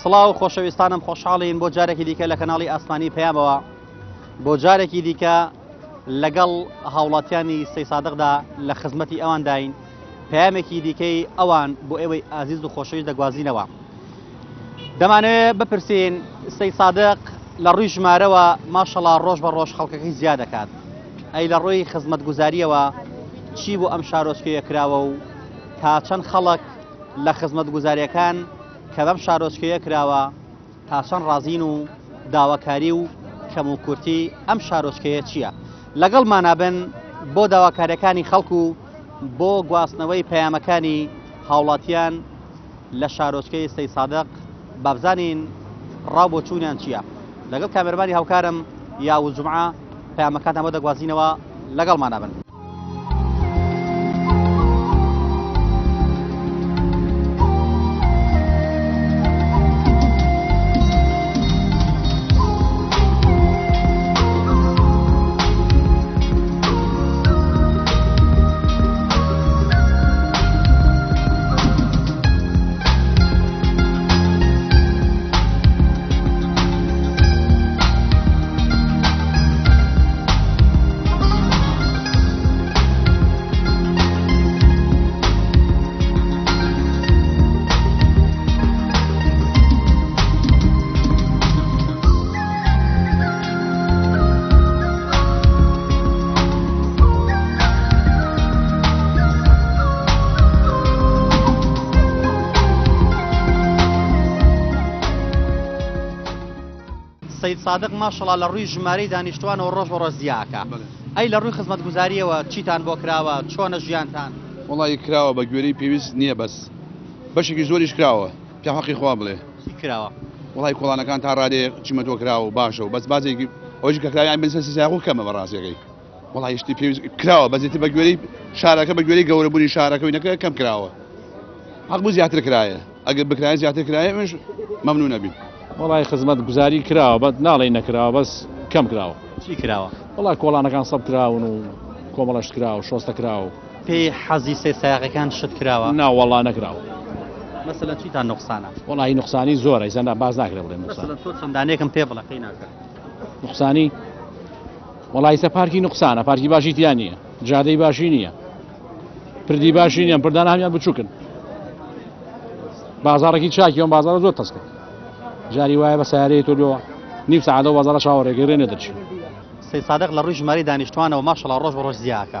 سڵاو خۆشەویستانم خۆشحاڵین بۆ جارێکی دیکە لە کەناڵی ئاسمانی پەیامەوە بۆ جارێکی دیکە لەگەڵ هاوڵاتیانی سەی سادقدا لە خزمەتی ئەوان داین پەیامێکی دیکەی ئەوان بۆ ئێوەی ئازیز و خۆشەویست دەگوازینەوە. دەمانەوێت بپرسین سەی سادق لە ڕووی ژمارەوە ماشەڵڵا ڕۆژ بە ڕۆژ خەڵکەکەی زیاد دەکات. ئەی لە ڕووی خزمەتگوزاریەوە چی بۆ ئەم شارۆچکەیە کراوە و تا چەند خەڵک لە خزمەتگوزاریەکان کە بەم شارۆچکەیە کراوە تا چەند ڕازین و داواکاری و کەم و کورتی ئەم شارۆچکەیە چییە؟ لەگەڵمانابن بۆ داواکاریەکانی خەڵک و بۆ گواستنەوەی پەیامەکانی هاوڵاتیان لە شارۆچکەی سەی سادق بابزانین ڕاو بۆ چوونیان چییە؟ لەگەڵ کامێرمانی هاوکارم یاوو جومعە پەیامەکان ئەمە دەگوازینەوە لەگەڵمانابن. سەید سادق ماشەڵڵا لە ڕووی ژمارەی دانیشتوانەوە ڕۆژ بە ڕۆژ زیاکە. ئەی لە ڕووی خزمەتگوزاریەوە چیتان بۆ کراوە؟ چۆنە ژیانتان؟ وڵی کراوە بە گوێرەی پێویست نییە بەس بەشێکی زۆریش کراوە پێ حەقی خوا بڵێ چی کراوە؟ وڵی کۆڵانەکان تا ڕادێ چیمە تۆ کراوە و باشە و بەس بازێکی ئەوژی کە کراویان بنسەسیاغ کەمە بەڕاستیەکەی وڵی شتی پێویست کراوە بەزێتی بە گوێرەی شارەکە بە گوێرەی گەورەبوونی شارەکەوینەکە کەم کراوە حەق بوو زیاتر کرایە ئەگەر بکرای زیاتر کرایە منش مەمنوع نەبین. وڵی خزمەت گوزاری کراوە بەس ناڵێ نەکراوە بەس کەم کراوە. چی کراوە؟ وڵی کۆڵانەکان سەب کراون و کۆمەڵەش کراوە شۆستە کراوە. پێی حەزی سێ سایقەکان شت کراوە؟ ناوەڵا نەکراوە. مەسەلەن چیتان نوقسانە؟ وڵی نوقسانی زۆرە زەندا باز ناکرێ بڵێ نوقسان. مەسەلەن تۆ چەندانێکم پێ بڵێ قەی ناکە. نوقسانی وڵی سە پارکی نوقسانە پارکی باشی تیان نییە جادەی باشی نییە پردی باشی نییە پردان هەمیان بچووکن بازارێکی چاکیەوە بازارە زۆر تەسکە جاری وایە بە سیارەیە تۆ نیم سەعاتە و بازارە چاوەڕێگەی ڕێنێ دەرچێت. سەی سادق لە ڕووی ژمارەی دانیشتوانەوە ماشەڵڵا ڕۆژ بە ڕۆژ زیاکە.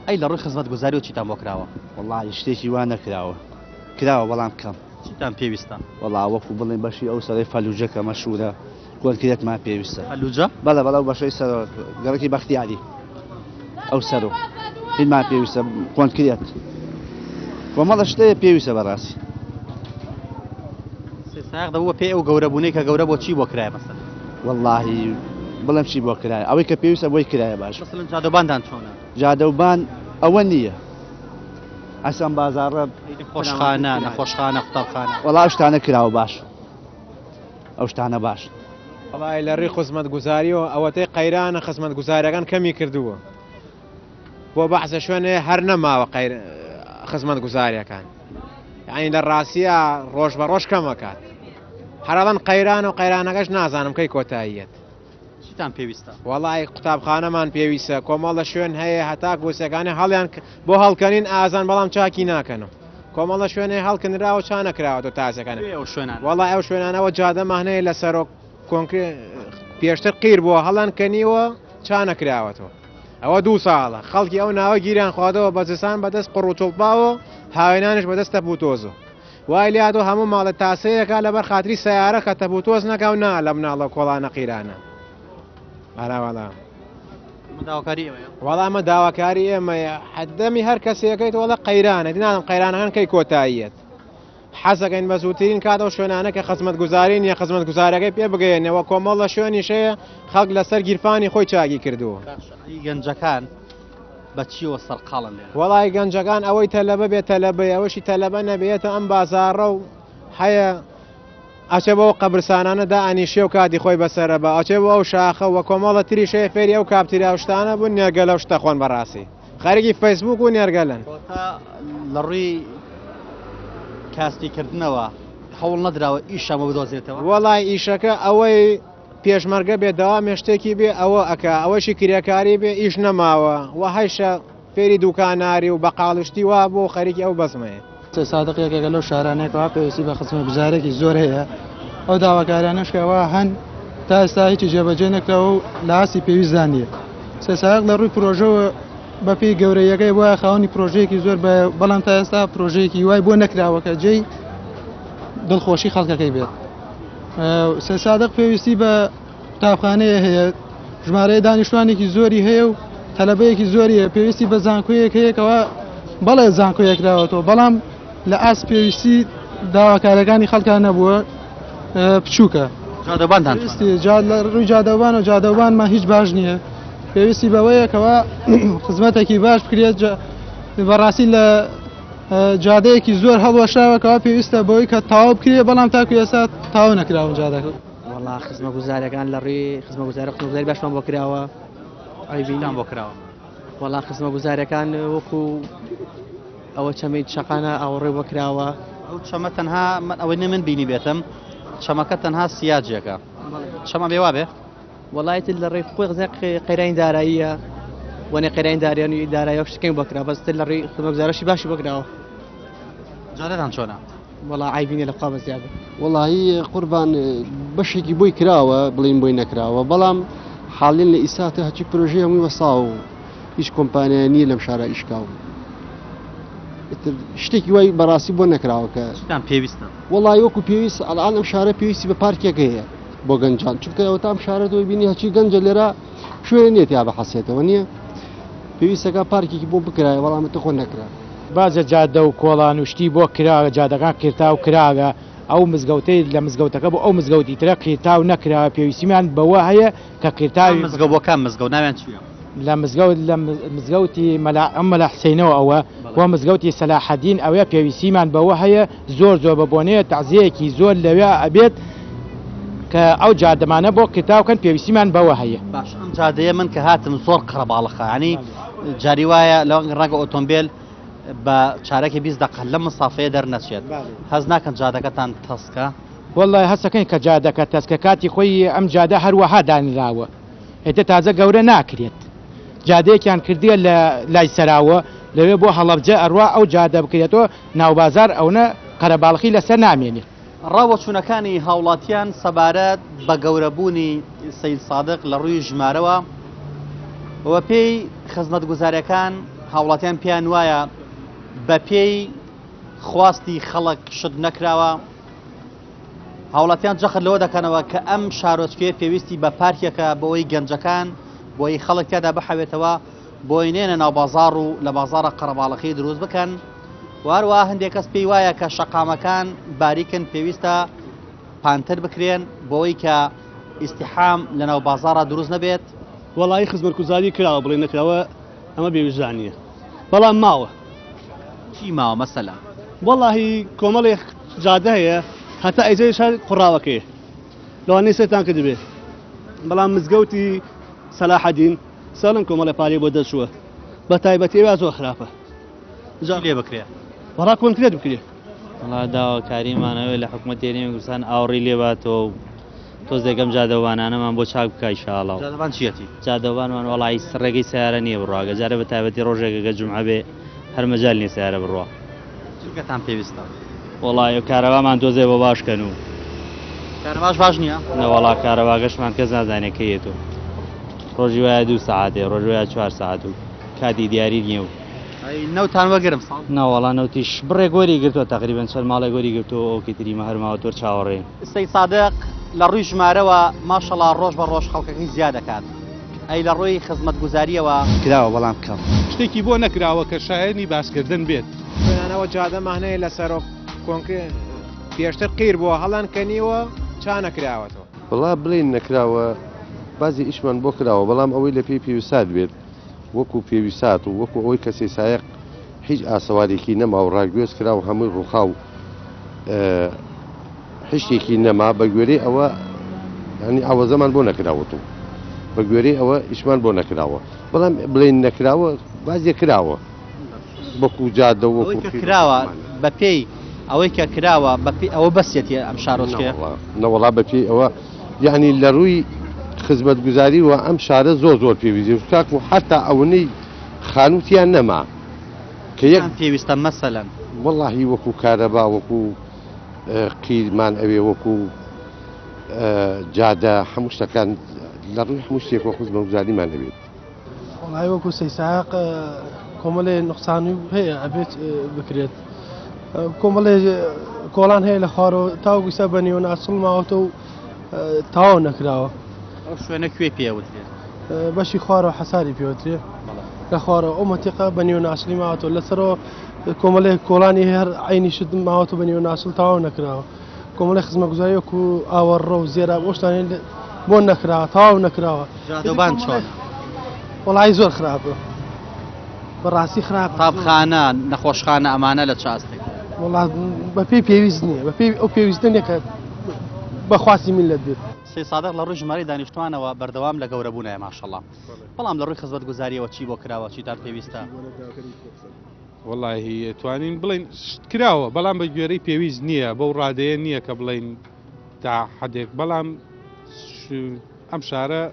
ئەی لە ڕووی خزمەتگوزاری و چیتان بۆ کراوە؟ وڵی شتێکی وا نەکراوە کراوە بەڵام کەم. چیتان پێویستە؟ وڵا وەکو بڵێن بەشی ئەو سەرەی فەلوجەکە مەشهورە کۆنکرێتمان پێویستە. فەلوجە؟ بەڵێ بەڵێ بەشەی سەر گەڕێکی بەختیاری ئەو سەر و هیچمان پێویستە کۆنکرێت کۆمەڵە شتەیە پێویستە بەڕاستی. سەی سایق دەبووە پێی ئەو گەورەبوونەی کە گەورە بۆ چی بۆ کرایە مەسەلەن؟ وەڵڵاهی بڵێم چی بۆ کرایە ئەوەی کە پێویستە بۆی کرایە باش. مەسەلەن جادۆباندان چۆنە؟ جادەوبان ئەوە نییە ئەسان بازاڕە خۆشخانە نەخۆشخانە قوتابخانە وەڵا ئەو شتانە کراوە باش ئەو شتانە باش. وڵای لە ڕێی خزمەتگوزاریەوە ئەوەتەی قەیرانە خزمەتگوزاریەکان کەمی کردووە بۆ بەحسە شوێنێ هەر نەماوە خزمەتگوزاریەکان یعنی لە ڕاستیە ڕۆژ بە ڕۆژ کەمەکات هەرەڵەن قەیران و قەیرانەکەش نازانم کەی کۆتاییەت. چیتان پێویستە؟ وڵای قوتابخانەمان پێویستە کۆمەڵە شوێن هەیە هەتا بۆسەکانی هەڵیان بۆ هەڵکەنین ئازان بەڵام چاکی ناکەنەوە کۆمەڵە شوێنێ هەڵکەنراوە چا نەکراوە تۆ تازەکەن وڵای ئەو شوێنانەوە جادەمان هەیە لە سەرۆک پێشتر قیر بووە هەڵان کەنیوە چا نەکراوەتەوە ئەوە 2 ساڵە خەڵکی ئەو ناوە گیریان خواردەوە بەجستان بەدەست قڕوتوڵپاوە هاوێنانش بەدەستە بوتۆزە وای لاتۆ هەموو ماڵە تاسەیەکە لەبەر خاتری سیارە کە تەبوتۆز نەکەو نا لە مناڵە کۆڵانە قیرانە وەڵامە داواکاری ئێمەیە حدەمی هەر کەسێکەکەیت وەڵە قەیرانە دینانم قەیرانەکان کەی کۆتاییەت حەزەکەین بە زووترین کاتەوە شوێنانە کە خزمەتگوزارین یا خزمەتگوزارەکەی پێ بگەێنەوە کۆمەڵە شوێنیشەیە خەڵک لەسەر گیرفانی خۆی چاکی کردووە. گەنجەکان بە چیوە سەرقاڵن لێ؟ وەڵای گەنجەکان ئەوەی تەلەبە بێت تەلەبەی ئەوەشی تەلەبە نەبێتە ئەم بازاڕە و هەیە ئەچێ بۆ قەبرستانانەدا ئەنیشێ و کاتی خۆی بەسەرە بە ئەچێ بۆ ئەو شاخە وە کۆمەڵە تریشەیە فێری ئەو کاپتیراوشتانە بوون نێرگە لەو شتە خۆن بەڕاستی خەریکی فەیسبوک و نێرگەلن لە ڕووی کاستیکردنەوە هەوڵ نەدراوە ئیشەمە بدۆزێتەوە وەڵای ئیشەکە ئەوەی پێشمەرگە بێ داوامێ شتێکی بێ ئەوە ئەکا ئەوەشی کرێکاری بێ ئیش نەماوە و هەیشە فێری دوکاناری و بەقاڵشتی وا بۆ خەریکی ئەو بەسمەیە سادقێکێکە لەو شارانێکەوە پێویستی بە خزمە گوزارێکی زۆر هەیە ئەو داواکارانشکەوە هەن تا ئێستا هیچی جێبەجێ نەکرەوە و لە ئاسی پێویستدان نیە سادق لە ڕووی پرۆژەوە بەپی گەورەیەکەی وایە خاوەنی پرۆژەیەکی زۆر بەڵام تا ئێستا پرۆژەیەکی وای بۆ نەکراوەکە جێی دڵخۆشی خەڵکەکەی بێت سادق پێویستی بە قوتابخانەیە هەیە ژمارەیە دانیشتوانێکی زۆری هەیە و تەلەبەیەکی زۆری هەیە پێویستی بە زانکۆیەک هەیەکەوە بەڵێ زانکۆیەکراوەتەوە بەڵام لە ئاس پێویستی داواکارەکانی خەڵکان نەبووە بچووکە ڕووی جادەوان و جادەوانمان هیچ باش نییە پێویستی بەوەیەکەوە خزمەتێکی باش بکرێت بەڕاستی لە جادەیەکی زۆر هەڵوەشاوەکەوە پێویستە بەوەی کە تاوا بکرێت بەڵام تاکو ئێستا تاوا نەکراون جادەکە وەڵا خزمە گوزارەکان لە ڕووی خزمە گوزاری باشمان بۆ کراوە ئایبینان بۆ کراوە وەڵا خزمە گوزارەکان وەکو ئەوە چەمەی شەقانە ئەوڕێ بۆ کراوە ئەو چەمە تەنها ئەوەی نە من بینی بێتم چەمەکە تەنها سیاجێکە چەمە بێوا بێ وەڵایەت لە ڕێی خۆی غزای قەیرانی داراییە وەنێ قەیرانی داریانی دارایی شتێک بۆکرا بەستر لە ڕێی خزمە گوزارەشی باشی بۆکراوە جارێتان چۆنە وەڵا عیبینە لە قا بەزیادە وەڵی قوربان بەشێکی بۆی کراوە بڵین بۆی نەکراوە بەڵام حاڵین لە ئیساتە هەچی پرۆژەیە هەمووی وەساو و هیچ کۆمپانیای نییە لەم شارە ئیشکاو شتێکی وای بەڕاستی بۆ نەکراوەکە پێویستە وەڵی وەکو پێویست ئەڵان ئەم شارە پێویستی بە پارکێک هەیە بۆ گەنجان چونکە ئەوە تام شارە دۆی بینی هەچی گەنجە لێرە شوێنە نیێت یا بەحەسێتەوە نییە پێویستەکە پارکێکی بۆ بکرایە وەڵامەتە خۆ نەکرا بازە جادە و کۆڵان و شتی بۆ کراوە جادەکان کرتا و کراوە ئەو مزگەوتەی لە مزگەوتەکە بۆ ئەو مزگەوتی ترە کرتا و نەکراوە پێویستیمان بەوە هەیە کە کرتاوی مزگەوت بۆ کام مزگەوت ناویان چییە لە مزگەوتی مەلا حسینەوە ئەوە بۆ مزگەوتی سەلاحەدین ئەوەیە پێویستیمان بەوە هەیە زۆر بە بۆنەیە تەعزیەیەکی زۆر لەوێ ئەبێت کە ئەو جادەمانە بۆ کتاوکەن پێویستیمان بەوە هەیە باش ئەم جادەیە من کە هاتم زۆر قڕەباڵەخە ینی جاری وایە لەو ڕەنگە ئۆتۆمبیل بە چارەکی 20 دقیقە لە مسافەیە دەرنەچێت هەز ناکەن جادەکەتان تەسکە وەڵی هەستەکەین کە جادەکە تەسکە کاتی خۆی ئەم جادە هەروەها دانراوە هێتە تازە گەورە ناکرێت جادەیەکیان کردیە لە لای سەراوە لەوێ بۆ هەڵەبجە ئەڕوا ئەو جادە بکرێتەوە ناوبازار ئەوە قەرەباڵخی لەسەر نامێنێت ڕاوەچوونەکانی هاوڵاتیان سەبارەت بە گەورەبوونی سەید سادق لە ڕووی ژمارەوە وە پێی خزمەت گوزاریەکان هاوڵاتیان پیان وایە بە پێی خواستی خەڵک شت نەکراوە هاوڵاتیان جەخت لەوە دەکەنەوە کە ئەم شارۆچکێ پێویستی بە پارکێکە بۆی گەنجەکان بۆی خەڵک تێدا بحەوێتەوە بۆی نێنە ناو بازاڕ و لە بازاڕە قەرەباڵەخی دروست بکەن واروە هەندێک کەس پێی وایە کە شەقامەکان باریکن پێویستە پانتر بکرێن بۆی کە ئیستیحام لە ناو بازاڕە دروست نەبێت وەڵی خزمەتگوزاری کراوە بڵێ نەکراوە ئەمە بێویژانیە بەڵام ماوە چی ماوە مەسەلا وەڵی کۆمەڵێک جادە هەیە هەتا ئەیزەی شار قوڕاوەکەیە لەوانەیە سێتان کرد بێ بەڵام مزگەوتی سەلاحەدین ساڵن کۆمەڵە پارەی بۆ دەچووە بە تایبەتیێوە زۆر خراپە لێ بکرێ وەڕا کۆنکرێت بکرێت وڵا داواکاریمانەوەی لە حکوومەت هێرێمی کوردستان ئاوڕی لێباتەوە تۆزێکم جادەوانانەمان بۆ چاک بکە ئینشاءڵڵا جادەوان چیەتی جادەوانمان وەڵی ڕێگەی سیارە نییە بڕواگە جارە بە تایبەتی ڕۆژێکەکە جومعە بێ هەر مەجال نییە سیارە بڕوا چکەتان پێویستە وەڵی کارەوامان دۆزێ بۆ باشکەن و کارەباش باش نییە نەوەڵا کارەواگەشمان کەس نازانێکەیەتەوە ڕۆژی وایە 2 ساعاتێ ڕۆژ وایە 4 ساعات و کاتی دیاری نییە و نەوتان وەگرم ساڵ ناوەڵا نەوتیش بڕێ گۆری گرتووە تقریبان چەند ماڵی گۆری گرتووە ئەوکی تریمە هەرماوە تۆر چاوەڕێن سەید سادق لە ڕووی ژمارەوە ماشەڵا ڕۆژ بە ڕۆژ خەڵکەکەی زیاد دەکات ئەی لە ڕووی خزمەت گوزاریەوە کراوە بەڵام کەم شتێکی بۆ نەکراوە کە شایەنی باسکردن بێت شوێنانەوە جادەمانەیە لە سەرۆک کۆنکە پێشتر قیر بووە هەڵان کەنیوە چا نەکراوەتەوە بەڵا بڵین نەکراوە بازی ئیشمان بۆ کراوە بەڵام ئەوەی لە پێی پێویستات بێت وەکو پێویستات و وەکو ئەوەی کەسی سایق هیچ ئاسەوارێکی نەما و ڕاگوێز کرا و هەمووی ڕووخا و هیچێکی نەما بە گوێرەی ئەوە ینی ئاوەزەمان بۆ نەکراوەت و بە گوێرەی ئەوە ئیشمان بۆ نەکراوە بەڵام بڵین نەکراوە بازیە کراوە وەکو جادە وەکو کراوە بە پێی ئەوەی کە کراوە ئەوە بەسێتی ئەم شارۆچکەیە نەوەڵا بەپی ئەوە یعنی لە ڕووی خزمەتگوزاری و ئەم شارە زۆر پێویستی کاک و حتا ئەوەی خانوتیان نەما کە یەک پێویستە مەسەلەن واللهی وەکو کارەبا وەکو قیرمان ئەوێ وەکو جادە هەموو شتەکان لە ڕووی هەموو شتێک وە خزمەتگوزاریمان دەبێت وڵای وەکو سەیساق کۆمەڵێ نقصانی هەیە ئەبێت بکرێت کۆمەڵێ کۆڵان هەیە لە خوارەوە تاوگویسە بە نێوە ناسڵ ماوەتە و تاوا نەکراوە ئەو شوێنە کوێ پێوترێت بەشی خوارەوە حەساری پێوترێ لە خوارەوە ئەو مەتیقە بە نێوە ناسڵی ماوەتەوە لەسەرەوە کۆمەڵێ کۆڵانی هەر عینی شت ماوەتە بە نێوە ناسڵ تاوا نەکراوە کۆمەڵی خزمەتگوزاری وەکو ئاوەڕڕە و زێرا بۆ شتانێ بۆ نەکراوە تاوا نەکراوە جادەبان چۆن وڵای زۆر خراپە بەڕاستی خراپ قوتابخانە نەخۆشخانە ئەمانە لە چاستێک وڵات بە پێی پێویست نییە بە پێی ئەو پێویستە نیە کە بەخواستی میلەت بێت سێ سادق لە ڕووی ژمارەی دانیشتوانەوە بەردەوام لە گەورەبوونایە ماشەڵڵا بەڵام لە ڕووی خزمەتگوزاریەوە چی بۆ کراوە چیتان پێویستە وەڵاهی توانین بڵین کراوە بەڵام بە گوێرەی پێویست نییە بەو ڕادەیە نییە کە بڵین تا حدێک بەڵام ئەم شارە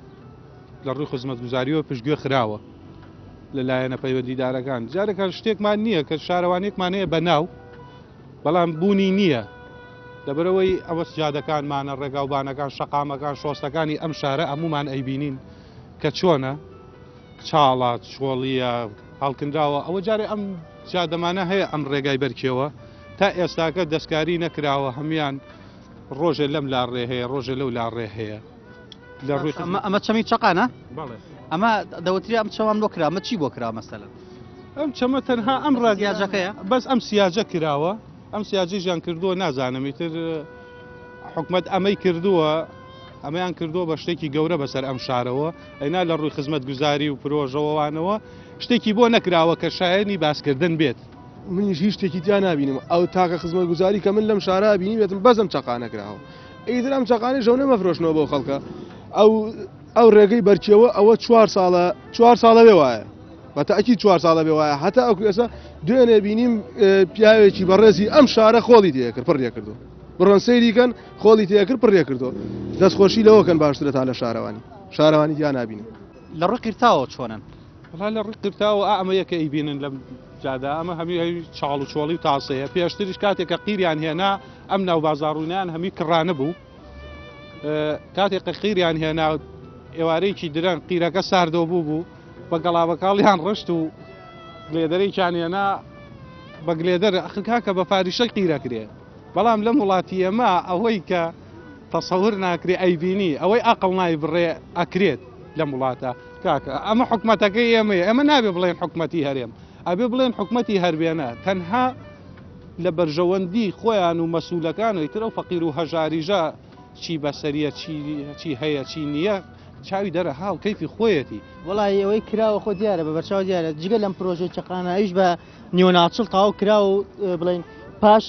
لە ڕووی خزمەتگوزاریەوە پشتگوێ خراوە لەلایەنە پەیوەندیدارەکان جارێکان شتێکمان نییە کە شارەوانێکمانەیە بە ناو بەڵام بوونی نییە لەبەرەوەی ئەوە جادەکانمانە ڕێگاوبانەکان شەقامەکان شۆستەکانی ئەم شارە هەمومان ئەیبینین کە چۆنە چاڵە چۆڵیە هەڵکراوە ئەوە جارێ ئەم جادەمانە هەیە ئەم ڕێگای بەرکێوە تا ئێستاکە دەستکاری نەکراوە هەمیان ڕۆژێ لەم لاڕێ هەیە ڕۆژێ لەو لاڕێ هەیە لە ڕووی ئەمە چەمی چقانە بەڵێ ئەمە دەوتری ئەم چەوان بۆ کرا ئەمە چی بۆ کرا مەسەلەن ئەم چەمە تەنها ئەم ڕاجەکەیە بەس ئەم سیاجە کراوە ئەم سیاجیژیان کردووە نازانم ئیتر حکومت ئەمەی کردووە ئەمەیان کردووە بە شتێکی گەورە بەسەر ئەم شارەوە ئەینا لە ڕووی خزمەتگوزاری و پرۆژەوەوانەوە شتێکی بۆ نەکراوە کە شایەنی باسکردن بێت منیش هیچ شتێکی تیا نبینم ئەو تاکە خزمەتگوزاری کە من لەم شارە بینی بێتم بەزم چقانە کراوە ئیتر ئەم چقانەی ژەو نەمەفرۆشنەوە بۆ خەڵکە ئەو ڕێگەی بەرچەوە ئەوە 4 ساڵە بێ وایە بەتەئکید 4 ساڵە بێ وایە هەتا ئەو ئێستا دوێنێ بینیم پیاوێکی بەڕێزی ئەم شارە خۆڵی تێکرد پڕێ کردو بڕۆن سەیریکەن خۆڵی تێکرد پڕێ کردو دەستخۆشی لەوەکەن باشترە تا لە شارەوانی دیان نبینیم لە ڕووی قرتاوە چۆنن لە ڕووی قرتاوە ئەمە یەکە ئەیبینن لەم جادا ئەمە هەمی چاڵ و چۆڵی و تاسەیە پێشتریش کاتێکە قیریان هێنا ئەم ناو بازاڕوونیان هەمی کڕانە بوو کاتێک قیریان هێنا ئێوارەیەکی درەن قیرەکە ساردەوە بوو بە گەڵاوەکاڵیان ڕشت و گلێدەرێکیان هێنا بە گلێدەر ئەخکاکە بە فاریشە قیرەکرێ بەڵام لەم وڵاتی ئەمە ئەوەی کە تەسەور ناکرێ ئەیبینی ئەوەی ئەقڵ نای بڕێ ئەکرێت لەم وڵاتە کاکە ئەمە حکومەتەکەی ئێمە نابێ بڵێن حکومەتی هەرێم ئەبێ بڵێن حکومەتی هەربێنە تەنها لە بەرژەوەندی خۆیان و مەسوولەکان و ئیتر و فەقیر و هەژاریژە چی بەسەریە چی هەیە چی نییە چاوی دەرە هاو کەیفی خۆیەتی وڵی ئەوەی کراوە خۆ دیارە بە بەرچاو دیارە جگە لەم پرۆژەی چقانە ئەویش بە نیۆناچڵ تاو کرا و بڵین پاش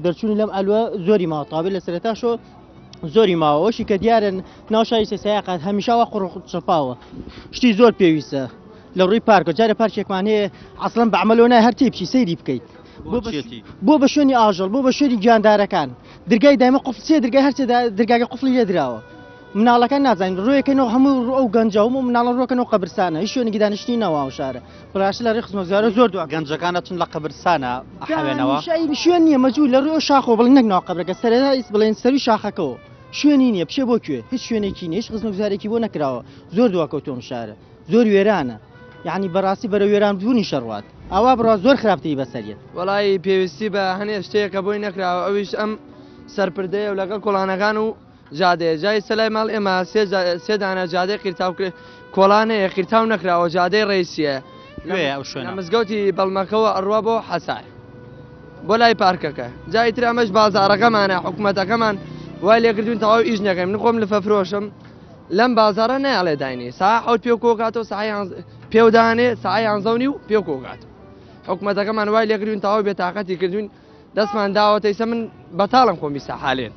دەرچوونی لەم ئەلوە زۆری ماوە تابێت لە سەرەتاشۆ زۆری ماوە ئەوشی کە دیارن ناوشاری سەسایقات هەمیشاوە قڕچەپاوە شتی زۆر پێویستە لە ڕووی پارکە جارە پارکێکمان هەیە عەسڵەن بە عەمەلەوە نای هەر تێبچی سەیری بکەیت بۆ بە شوێنی ئاژەڵ بۆ بە شوێنی گیاندارەکان دەرگای دایمە قوفڵ سێ دەرگای هەرچێ دەرگاکە قوفڵی لێدراوە مناڵەکان نازانین ڕۆیەکەنەوە هەموو ئەو گەنجە و مناڵە ڕۆکەنەوە قەبرستانە هیچ شوێنێکی دانیشتنی نەوە و شارە بەڕاستی لە ڕێی خزمەتگوزاریەوە زۆر دووە گەنجەکانە چون لە قەبرستانە ئەحەوێنەوە شوێن نییە مەجوول لە ڕووی شاخۆ بڵین نەکنەوە قەبرەکە سەرەتا ئیس بڵێن سەروی شاخەکەەوە شوێنی نییە پشێ بۆ کوێ هیچ شوێنێکی نیە هیچ خزمەتگوزارێکی بۆ نەکراوە زۆر دوواکەوتۆم شارە زۆر وێرانە یعنی بەڕاستی بەرە وێران بوونی شەڕوات ئەوا بڕا زۆر خراپتەی بەسەریت وڵی پێویستی بە هەنێ شتەیەکە بۆی نەکراوە ئەویش ئەم سەرپردەیە و لەگەڵ کۆڵانەکان و جادێ جای سەلای ماڵ ئێمە سێدانە جادەی قیرتاو کۆڵانەیە قیرتاو نەکراوە جادەی ڕێیسیە مزگەوتی بەڵمەکەەوە ئەڕوا بۆ حەسار بۆ لای پارکەکە جایتر ئەمەش بازارەکەمانە حکوومەتەکەمان وای لێکردوین تەواو ئیش نەکەم من خۆم لە فەفرۆشم لەم بازارە نەیاڵێ داینێ ساعە حەوت پێ کۆکاتەوە پێودانێ ساعە 11 و پێ کۆکات حکوومەتەکەمان وای لێکردوین تەواو بێتاقەتی کردوین دەستمان داوەتەیسە من بەتاڵم خۆمی ساحالێن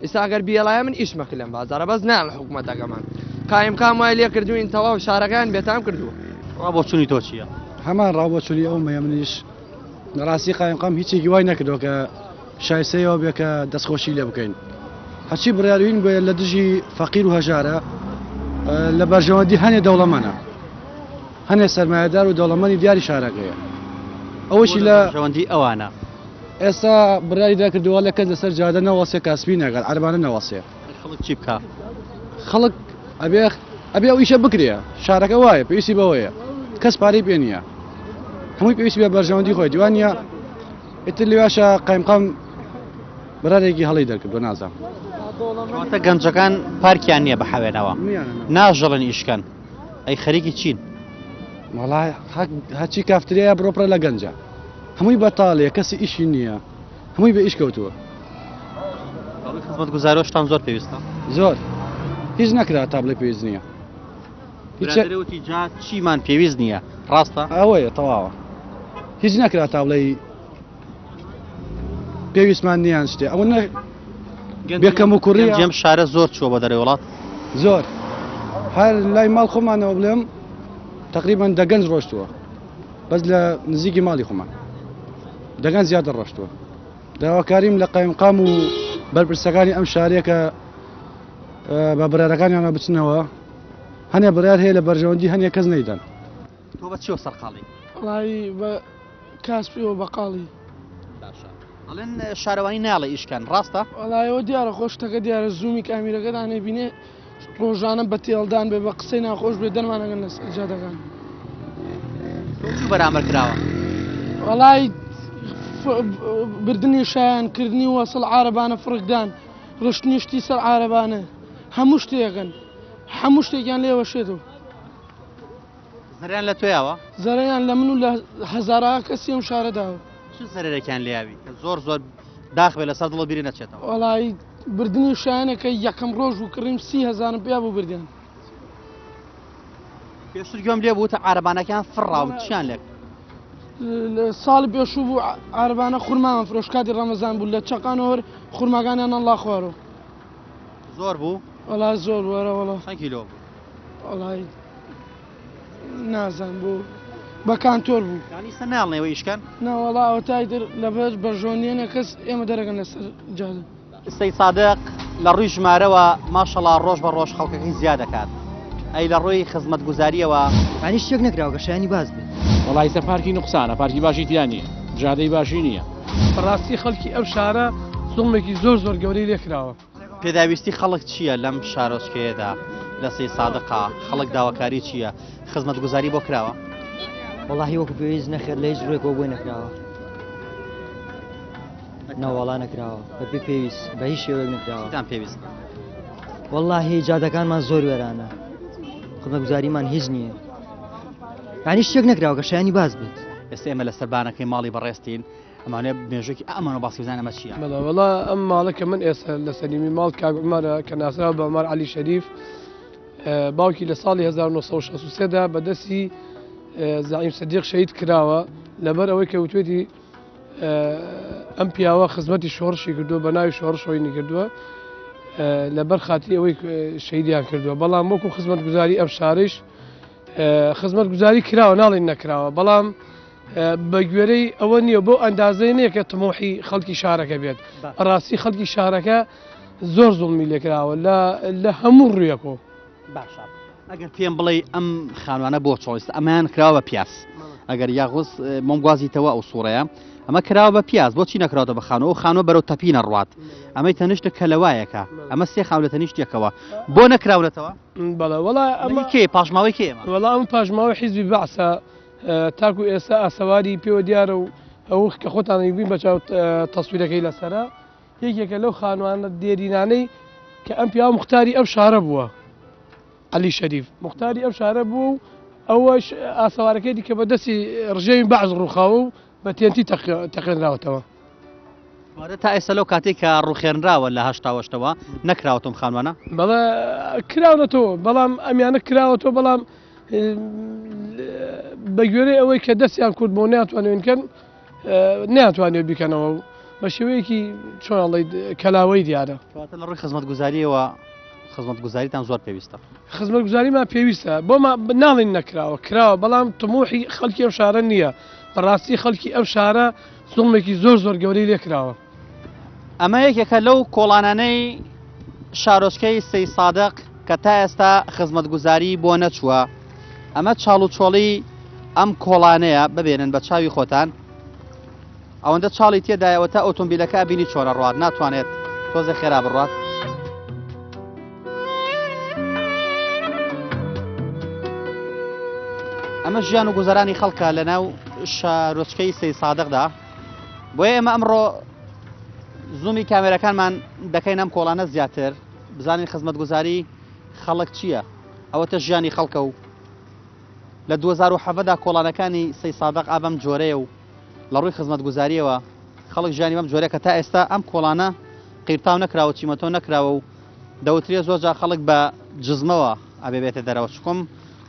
ئێستا ئەگەر بیێڵایە من ئیش مەکە لەم بازارە بەس ناڵ حکوومەتەکەمان قایمکام وای لێ کردوین تەواو شارەکان بێتام کردووە ڕابۆچوونی تۆ چییە؟ هەمان ڕابۆچوونی ئەو مەیە منیش ڕاستی قایمقام هیچێکی وای نەکردەوە کە شایستەیەوە بێ کە دەستخۆشی لێ بکەین هەچی بڕیاروین بێ لە دژی فەقیر و هەژارە لە بەرژەوەندی هەنێ دەوڵەمەنە هەنێ سەرمایه‌دار و دەوڵەمەندی دیاری شارەکەیە ئەوەشی لە ژەوەندی ئەوانە ئێستا بڕیاری داکردووە لە کەس لەسەر جادە نەوەسێ کاسبی نەگەر عەربانە نەوەسێ خەڵک چی بکە خەڵک ئەبێ ئەو ئیشە بکرێ شارەکە وایە پێویستی بەوەیە کەس پارەی پێ نییە هەمووی پێویستی بە بەرژەوەندی خۆی دیوانە ئیتر لێواشە قایمقام بەرارێکی هەڵی دەرکردووە نازانم کەواتە گەنجەکان پارکیان نییە بە حەوێنەوە ناژەڵن ئیشکەن ئەی خەریکی چین وەڵای هەچی کافترەیە بڕۆپڕە لە گەنجە هەمووی بەتاڵەیە کەسی ئیشی نییە هەمووی بە ئیش کەوتووە خزمەت گوزارۆشتان زۆر پێویستە زۆر هیچ نەکرا تا بڵێ پێویست نییە برادرەوتی جا چیمان پێویست نییە ڕاستە ئەوەیە تەواوە هیچ نەکرا تا بڵێ پێویستمان نییان شتێ ئەوە بێکەم و کوڕی جێم شارە زۆر چووە بە دەرەوە وڵات زۆر هەر لای ماڵ خۆمانەوە بڵێم تقریبا دەگەنج ڕۆشتووە بەس لە نزیکی ماڵی خۆمان دەگەن زیاتر ڕۆشتووە داواکاریم لە قایمقام و بەرپرسەکانی ئەم شارێکە بە برارەکانیانە بچنەوە هەنێ بڕیار هەیە لە بەرژەوەندی هەنێ کەس نەیدەن تۆ بە چیوە سەرقاڵی وڵی بە کاسپیەوە بەقاڵی ئەڵێن شارەوانی ناڵێ ئیشکان ڕاستە وڵایەوە دیارە خۆشتەکە دیارە زوومی کامیرەکەدانێ بینێ ڕۆژانە بە تێڵدان بێ بە قسەی ناخۆش بێ دەرمانەگەن لە جادەکان بەرامبەر کراوە وڵای بردننی شایانکردنی وەسڵ عارەبانە فڕکدان ڕشتنیشتی سەر عارەبانە هەموو شتێکن هەموو شتێکیان لێوە شێتەوە زەریان لە توێیەوە زەریان لە من و لە هەزارا کەسی ئەم شارەداوە چ زەرێکیان لیاوی کە زۆر زۆر داخ بێ لەسەر دڵە بیری نەچێتەوە وڵی بردننی شایانەکە یەکەم ڕۆژ و کڕیم 30,000 پیا بوو بردیان پێشتر گوێم لێ بوو تە عارەبانەکان فڕاو چیان لێک ساڵی پێشوو بوو عارەبانە خورمامە فرۆشکاتی ڕەمەزان بوو لە چەقانەوە خورماگانیان ئەڵڵا خوارەوە زۆر بوو وڵا زۆر وەرە وڵا چەند کیلۆ بوو وڵی نازان بوو بە کانتۆر بوو یانیسە ناڵنەوە ئیشکەن ناوەڵا ئەو تایتر لەبەر بەژۆنیێنە کەس ئێمە دەرەگەن لەسەر جادە سەی سادق لە ڕووی ژمارەوە ماشەڵا ڕۆژ بە ڕۆژ خەڵکەکەی زیاد دەکات ئەی لە ڕووی خزمەت گوزاریەوە ینی شتێک نەکراوە کە شایانی باز بێت وڵای سە پارکی نوقسانە پارکی باشی تیان نییە جادەی باشی نییە بەڕاستی خەڵکی ئەم شارە زوڵمێکی زۆر زۆر گەورەی لێکراوە پێداویستی خەڵک چییە لەم شارۆچکەیەدا لە سەی سادقا خەڵک داواکاری چییە خزمەت گوزاری بۆ کراوە وەڵاهی وەکو پێویست نەخێر لە هیچ ڕێکەوە بۆی نەکراوە ناوەڵا نەکراوە بەپێ پێویست بە هیچ شێوەیەک نەکراوە پێویست وەڵاهی جادەکانمان زۆر وێرانە خزمەت گوزاریمان هیچ نییە ینی شتێک نەکراوە کە شایانی باز بێت ئێستا ئێمە لەسەر بانەکەی ماڵی بەڕێستین ئەمانێ مێژێکی ئەمانە باسی بزانە ئەمە چییە وڵا ئەم ماڵەکە من ئێستا لە سەلیمی ماڵ کاگومارە کە ناسراوە بە عومەر عەلی شەریف باوکی لە ساڵی 1963دا بەدەستی زعیم سەدیق شەهید کراوە لەبەر ئەوەی کە وتوێتی ئەم پیاوە خزمەتی شۆڕشی کردووە بە ناوی شۆڕشەوەی کردووە لەبەر خاتی ئەوەی شەیدیان کردووە بەڵام وەکو خزمەت گوزاری ئەم شارش خزمەت گوزاری کراوە ناڵێن نەکراوە بەڵام بە گوێرەی ئەوە نییە بۆ ئەندازەی نییە کە تمۆحی خەڵکی شارەکە بێت ڕاستی خەڵکی شارەکە زۆر زوڵمی لێکراوە لە هەموو ڕوویەکەوە باشە ئەگەر پێم بڵێ ئەم خانوانە بۆ چۆڵیست ئەمان کراوە بە پیاس ئەگەر یاغوز مۆمگوازیتەوە ئەو سوورەیە ئەمە کراوە بە پیاس بۆچی نەکراوەتە بە خانەوە خانوە بەرەو تەپینە ڕوات ئەمەی تەنیشتە کەلەوایەکە ئەمە سێ خاو لە تەنیشتێکەوە بۆ نەکراونەتەوە بەڵێ وڵا ئەمە کێ پاشماوەی کێمە وەڵا ئەم پاشماوەی حیزبی بەعسە تاکو ئێستا ئاسەواری پێوە دیارە و ئەو کە خۆتان بین بە چاو تەسویرەکەی لەسەرە یەکێکە لەو خانوانە دێرینانەی کە ئەم پیا مختاری ئەم شارە بووە عەلی شەریف مختاری ئەم شارە بوو و ئەوەش ئاسەوارەکەی دیکە بەدەستی ڕژێوی بەعز ڕووخاوە و بە تێنتی تەقێنراوەتەوە تا ئێستا لەو کاتێک کە ڕوخێنراوە لە هەشتاوەشتەوە نەکراوەتم خانوانە بەڵێ کراونەتەوە بەڵام ئەمیانە کراوەتەوە بەڵام بە گوێرەی ئەوەی کە دەستیان کورد بۆ ناتوانێنکەن ناتوانێت بیکەنەوە و بە شێوەیەکی چۆنڵی کەلاوەی دیارە لە ڕووی خزمەت گوزاریەوە خزمەت گوزاریتان زۆر پێویستە خزمەت گوزاریمان پێویستە بۆ ناڵین نەکراوە کراوە بەڵام تمۆحی خەڵکی ئەم شارە نییە بەڕاستی خەڵکی ئەم شارە زوڵمێکی زۆر زۆر گەورەی لێکراوە ئەمە یەکێکە لەو کۆڵانانەی شارۆچکەی سەی سادق کە تا ئێستا خزمەتگوزاری بۆ نەچووە. ئەمە چاڵ و چۆڵی ئەم کۆڵانەیە ببێنن بە چاوی خۆتان. ئەوەندە چاڵی تێدایەوە تا ئۆتۆمبیلەکە بینی چۆنە ڕوات ناتوانێت تۆزە خێرا بڕات. ئەمە ژیان و گوزارانی خەڵکە لە ناو شارۆچکەی سەی سادقدا. بۆیە ئێمە ئەمڕۆ زوومی کامێرەکانمان دەکەین ئەم کۆڵانە زیاتر بزانین خزمەتگوزاری خەڵک چییە. ئەوەتە ژیانی خەڵکە و لە 2007دا کۆڵانەکانی سەی سادق ئابەم جۆرەیە و لە ڕووی خزمەتگوزاریەوە خەڵک ژیانی بەم جۆرە کە تا ئێستا ئەم کۆڵانە قیرتاو نەکراوە چیمەتۆ نەکراوە و دەوترێ زۆرجار خەڵک بە جزمەوە ئەبێ بێتە دەرەوە چکۆم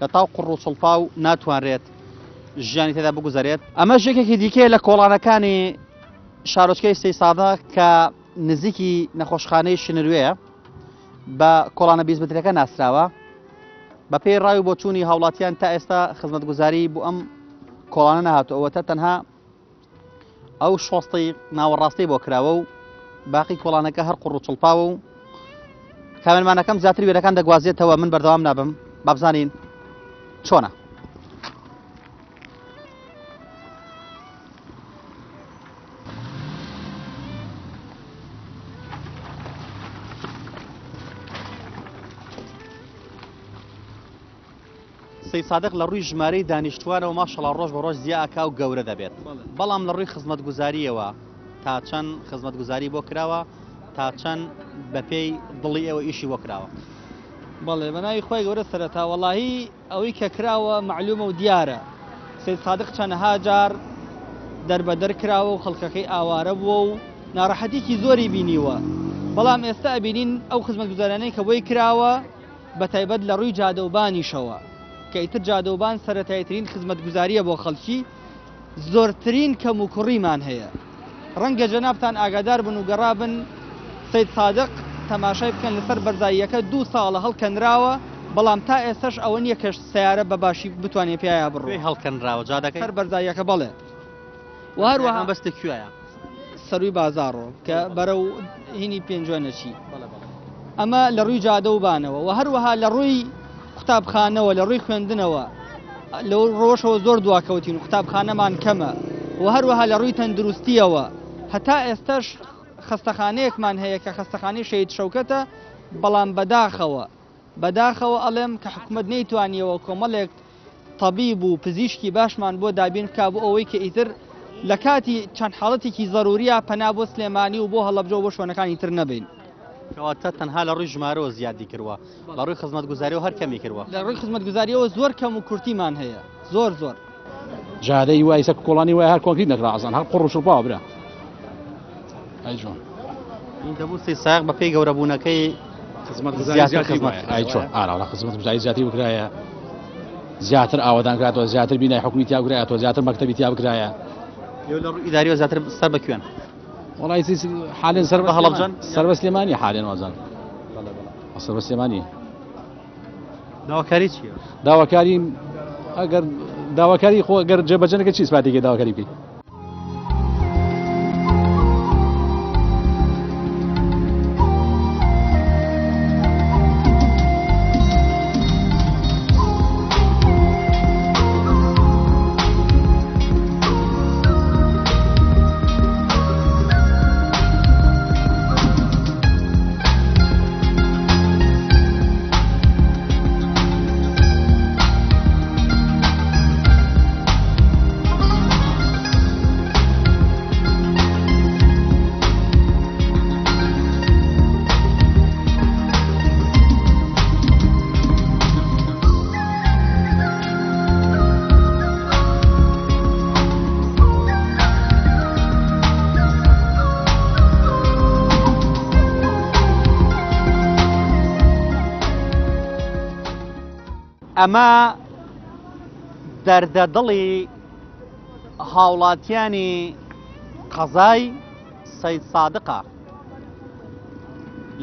لە تاو قڕ و سڵپاو ناتوانرێت ژیانی تێدا بگوزارێت. ئەمە ژێکێکی دیکەیە لە کۆڵانەکانی شارۆچکەی سەی سادق کە نزیکی نەخۆشخانەی شنروێیە بە کۆڵانە بیزمەترەکە ناسراوە. بە پێی ڕاوی بۆ چوونی هاوڵاتیان تا ئێستا خزمەتگوزاری بۆ ئەم کۆڵانە نەهاتوەوەتە تەنها ئەو شۆستی ناوەڕاستی بۆ کراوە و باقی کۆڵانەکە هەر قڕ و چڵپاوە و کامێرمانەکەم زیاتر وێرەکان دەگوازێتەوە. من بەردەوام نابم با بزانین چۆنە. سەی سادق لە ڕووی ژمارەی دانیشتوانەوە ماشەڵا ڕۆژ بە ڕۆژ زیاکا و گەورە دەبێت. بەڵام لە ڕووی خزمەتگوزاریەوە تا چەند خزمەتگوزاری بۆ کراوە تا چەند بە پێی دڵی ئێوە ئیشی بۆ کراوە. بەڵێ بەناوی خۆی گەورە سەرەتا وەڵاهی ئەوەی کە کراوە معلومە و دیارە. سەی سادق چەندەها جار دەربەدەر کراوە و خەڵکەکەی ئاوارە بووە و ناڕەحەتێکی زۆری بینیوە. بەڵام ئێستا ئەبینین ئەو خزمەتگوزارانەی کە بۆی کراوە بە تایبەت لە ڕووی جادەوبانیشەوە کە ئیتر جادەوبان سەرەتایترین خزمەتگوزاریە بۆ خەڵکی زۆرترین کەم و کوڕیمان هەیە. ڕەنگە جەنابتان ئاگادار بن و گەڕابن سەی سادق تەماشای بکەن لەسەر بەرزاییەکە 2 ساڵە هەڵکەنراوە بەڵام تا ئێستاش ئەوە نییە کەش سیارە بە باشی بتوانێت پێیان بڕۆ هەڵکەنراوە جادەکەی سەر بەرزاییەکە بەڵێ و هەروەها بەستە کوێیە سەروی بازاڕۆ کە بەرەو هینی پێنجوانەچی ئەمە لە ڕووی جادەوبانەوە و هەروەها لە ڕووی قوتابخانەوە لە ڕووی خوێندنەوە لەو ڕۆژەوە زۆر دواکەوتین و قوتابخانەمان کەمە و هەروەها لە ڕووی تەندروستیەوە هەتا ئێستاش خەستەخانەیەکمان هەیە کە خەستەخانەی شەید شەوکەتە بەڵام بەداخەوە ئەڵێم کە حکومەت نەیتوانیەوە کۆمەڵێک تەبیب و پزیشکی باشمان بۆ دابین بکا بۆ ئەوەی کە ئیتر لە کاتی چەند حاڵەتێکی ضروریە پەنا بۆ سلێمانی و بۆ هەڵەبجە و بۆ شوێنەکانی تر نەبین. کەواتە تەنها لە ڕووی ژمارەوە زیادی کردووە لە ڕووی خزمەتگوزاریەوە هەر کەمی کردووە. لە ڕووی خزمەتگوزاریەوە زۆر کەم و کورتیمان هەیە زۆر جادەی وای سەر کۆڵانی وای هەر کۆنکریت نەکرا ئەزان هەر قڕ و شڵپاوە برا. دەبوو سەی سادق بە پێی گەورەبوونەکەی خزمەتگوزاری زیاتر بکرایە زیاتر ئاوادان کراتەوە زیاتر بینای حکومی تیا بکرایەوە زیاتر مەکتەبی تیا بکرایە. لە ڕووی ئیداریەوە زیاتر سەر بە کوێن والله حاليا سربە سلێمانی حاليا وازان سربە سلێمانی داواکاری چییە؟ داواکاری ئەگەر داواکاری خۆ گەر جێبەجەنەکە چی سپاتێکی داواکاری بکەیت؟ ئەمە دەردەدڵی هاوڵاتیانی قەزای سەید سادقە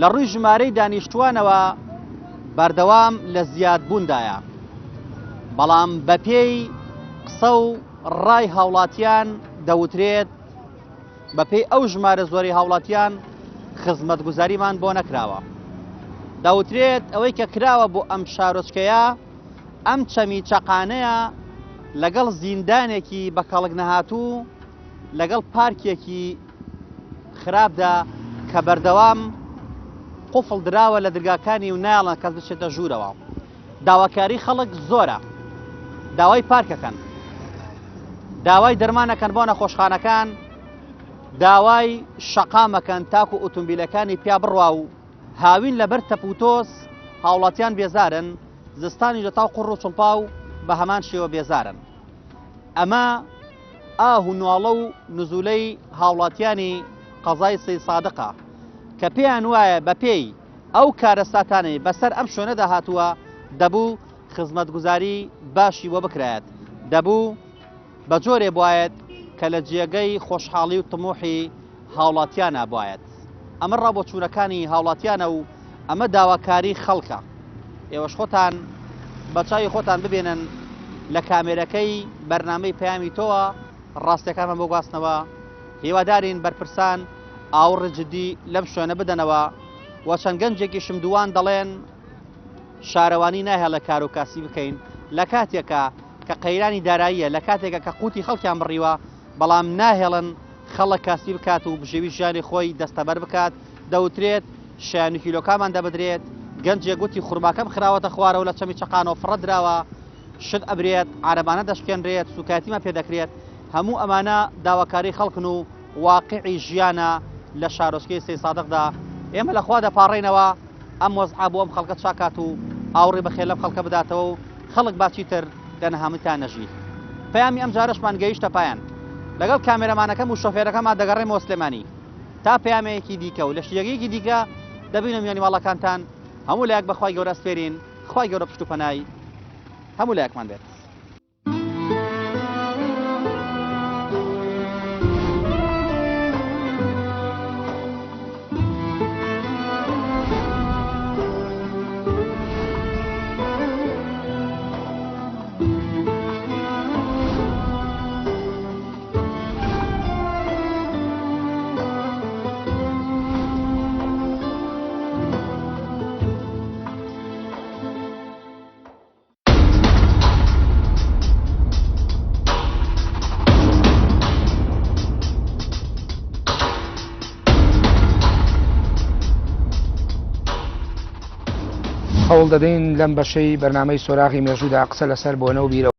لە ڕووی ژمارەی دانیشتوانەوە بەردەوام لە زیادبووندایە بەڵام بە پێی قسە و ڕای هاوڵاتیان دەوترێت بە پێی ئەو ژمارە زۆری هاوڵاتیان خزمەتگوزاریمان بۆ نەکراوە. دەوترێت ئەوەی کە کراوە بۆ ئەم شارۆچکەیە ئەم چەمی چەقانەیە لەگەڵ زیندانێکی بە کەڵک نەهاتوو لەگەڵ پارکێکی خراپدا کە بەردەوام قوفڵ دراوە لە دەرگاکانی و ناڵن کەس بچێتە ژوورەوە. داواکاری خەڵک زۆرە، داوای پارکەکەن، داوای دەرمانەکەن بۆ نەخۆشخانەکان، داوای شەقامەکەن تاکو ئۆتۆمبیلەکانی پیا بڕوا و هاوین لەبەر تەپوتۆس هاوڵاتیان بێزارن، زستانی لە تاو قوڕ و چڵپا و بە هەمان شێوە بێزارن. ئەمە ئاهو نواڵە و نزولەی هاوڵاتیانی قەزای سەید سادقە کە پێیان وایە بە پێی ئەو کارە ساتانەی بەسەر ئەم شوێنەدا هاتووە دەبوو خزمەتگوزاری باشی وە بکرێت، دەبوو بە جۆرێ بواەت کە لە جێگەی خۆشحاڵی و تموحی هاوڵاتیانە بواەت. ئەمە ڕابۆچوونەکانی هاوڵاتیانە و ئەمە داواکاری خەڵکە. ئێوەش خۆتان بە چاوی خۆتان ببێنن لە کامێرەکەی بەرنامەی پەیامی تۆوە ڕاستیەکانمان بۆ گواستنەوە، هیوادارین بەرپرسان ئاوڕە جددی لەم شوێنە بدەنەوە و چەند گەنجێکیشم دووان دەڵێن شارەوانی ناهێڵ لە کار و کاسی بکەین لە کاتێکە کە قەیرانی داراییە، لە کاتێکە کە قوتی خەڵکیان بڕیوە بەڵام ناهێڵن خەڵک کاسی بکات و بژێوی ژیانی خۆی دەستەبەر بکات. دەوترێت شایان و کیلۆکامان دەبدرێت، گەنجێک گوتی خوڕماکەم خراوەتە خوارەوە لە چەمی چەقانەوە فڕە دراوە، شت ئەبرێت، عارەبانە دەشکێنرێت، سوکاتیمان پێدەکرێت. هەموو ئەمانە داواکاری خەڵکن و واقعی ژیانە لە شارۆچکەی سەید سادقدا. ئێمە لەخوا دەپاڕێنەوە ئەم وەزعە بۆ ئەم خەڵکە چاکات و ئاوڕێ بەخێر لەم خەڵکە بداتەوە و خەڵک باچی تر دەنەهامتان نەژی. پەیامی ئەم جارەشمان گەیشتە پایان. لەگەڵ کامێرەمانەکەم و شۆفێرەکەمان دەگەڕێمەوە سلێمانی تا پەیامەیەکی دیکە و لە شتێکێکی دیکە دەبینە میانی ماڵەکانتان. هەموو لایەک بەخوای گەورە سپێرین، خوای گەورە پشت و پەنای هەموو لایەکمان بێت. هەوڵ دەدەین لەم بەشەی بەرنامەی سۆراغی مێژوودا قسە لەسەر بۆنە و بیرە